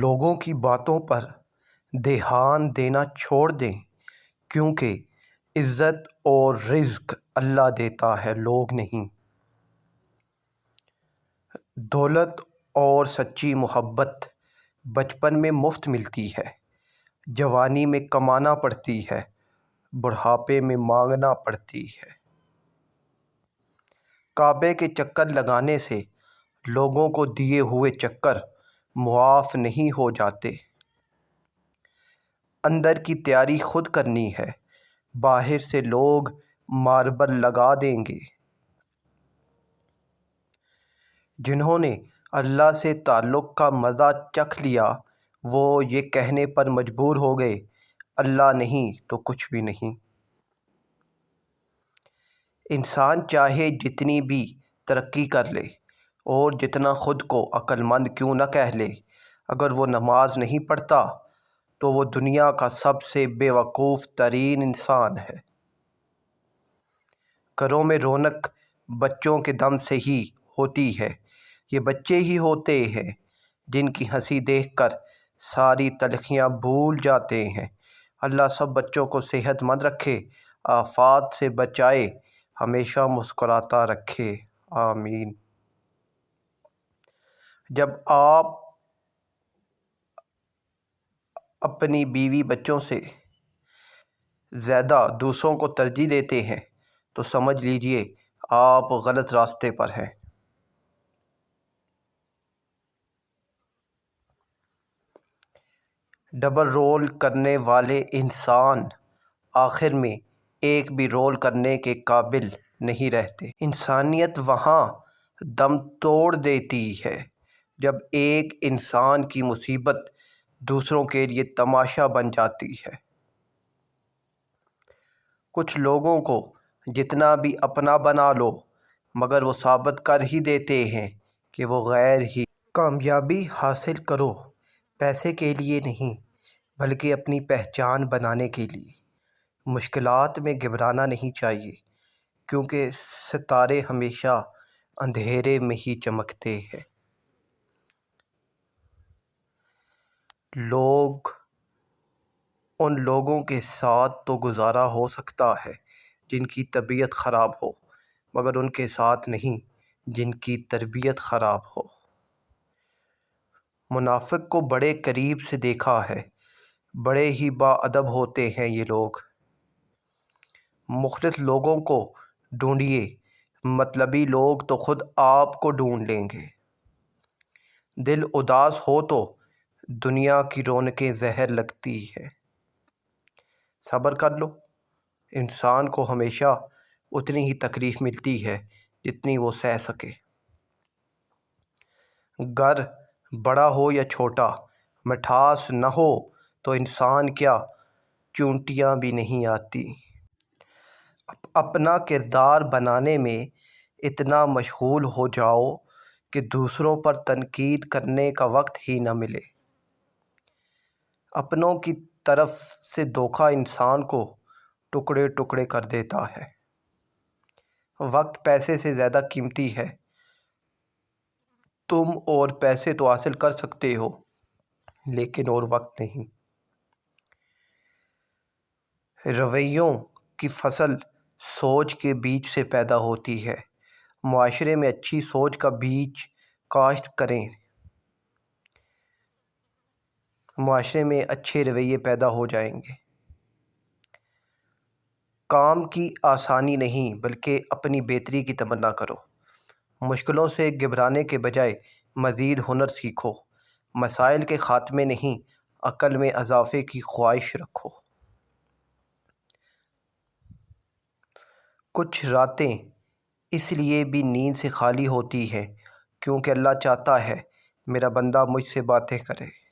لوگوں کی باتوں پر دھیان دینا چھوڑ دیں، کیونکہ عزت اور رزق اللہ دیتا ہے، لوگ نہیں۔ دولت اور سچی محبت بچپن میں مفت ملتی ہے، جوانی میں کمانا پڑتی ہے، بڑھاپے میں مانگنا پڑتی ہے۔ کعبے کے چکر لگانے سے لوگوں کو دیے ہوئے چکر معاف نہیں ہو جاتے۔ اندر کی تیاری خود کرنی ہے، باہر سے لوگ ماربل لگا دیں گے۔ جنہوں نے اللہ سے تعلق کا مزہ چکھ لیا، وہ یہ کہنے پر مجبور ہو گئے، اللہ نہیں تو کچھ بھی نہیں۔ انسان چاہے جتنی بھی ترقی کر لے اور جتنا خود کو عقل مند کیوں نہ کہہ لے، اگر وہ نماز نہیں پڑھتا تو وہ دنیا کا سب سے بے وقوف ترین انسان ہے۔ گھروں میں رونق بچوں کے دم سے ہی ہوتی ہے، یہ بچے ہی ہوتے ہیں جن کی ہنسی دیکھ کر ساری تلخیاں بھول جاتے ہیں۔ اللہ سب بچوں کو صحت مند رکھے، آفات سے بچائے، ہمیشہ مسکراتا رکھے، آمین۔ جب آپ اپنی بیوی بچوں سے زیادہ دوسروں کو ترجیح دیتے ہیں تو سمجھ لیجئے آپ غلط راستے پر ہیں۔ ڈبل رول کرنے والے انسان آخر میں ایک بھی رول کرنے کے قابل نہیں رہتے۔ انسانیت وہاں دم توڑ دیتی ہے جب ایک انسان کی مصیبت دوسروں کے لیے تماشا بن جاتی ہے۔ کچھ لوگوں کو جتنا بھی اپنا بنا لو، مگر وہ ثابت کر ہی دیتے ہیں کہ وہ غیر ہی۔ کامیابی حاصل کرو پیسے کے لیے نہیں، بلکہ اپنی پہچان بنانے کے لیے۔ مشکلات میں گھبرانا نہیں چاہیے، کیونکہ ستارے ہمیشہ اندھیرے میں ہی چمکتے ہیں۔ ان لوگوں کے ساتھ تو گزارا ہو سکتا ہے جن کی طبیعت خراب ہو، مگر ان کے ساتھ نہیں جن کی تربیت خراب ہو۔ منافق کو بڑے قریب سے دیکھا ہے، بڑے ہی با ادب ہوتے ہیں یہ لوگ۔ مخلص لوگوں کو ڈھونڈیے، مطلبی لوگ تو خود آپ کو ڈھونڈ لیں گے۔ دل اداس ہو تو دنیا کی رونقیں زہر لگتی ہے۔ صبر کر لو، انسان کو ہمیشہ اتنی ہی تکلیف ملتی ہے جتنی وہ سہ سکے۔ گھر بڑا ہو یا چھوٹا، مٹھاس نہ ہو تو انسان کیا چونٹیاں بھی نہیں آتی۔ اپنا کردار بنانے میں اتنا مشغول ہو جاؤ کہ دوسروں پر تنقید کرنے کا وقت ہی نہ ملے۔ اپنوں کی طرف سے دھوکہ انسان کو ٹکڑے ٹکڑے کر دیتا ہے۔ وقت پیسے سے زیادہ قیمتی ہے۔ تم اور پیسے تو حاصل کر سکتے ہو، لیکن اور وقت نہیں۔ رویوں کی فصل سوچ کے بیج سے پیدا ہوتی ہے۔ معاشرے میں اچھی سوچ کا بیج کاشت کریں، معاشرے میں اچھے رویے پیدا ہو جائیں گے۔ کام کی آسانی نہیں، بلکہ اپنی بہتری کی تمنا کرو۔ مشکلوں سے گھبرانے کے بجائے مزید ہنر سیکھو۔ مسائل کے خاتمے نہیں، عقل میں اضافے کی خواہش رکھو۔ کچھ راتیں اس لیے بھی نیند سے خالی ہوتی ہیں کیونکہ اللہ چاہتا ہے میرا بندہ مجھ سے باتیں کرے۔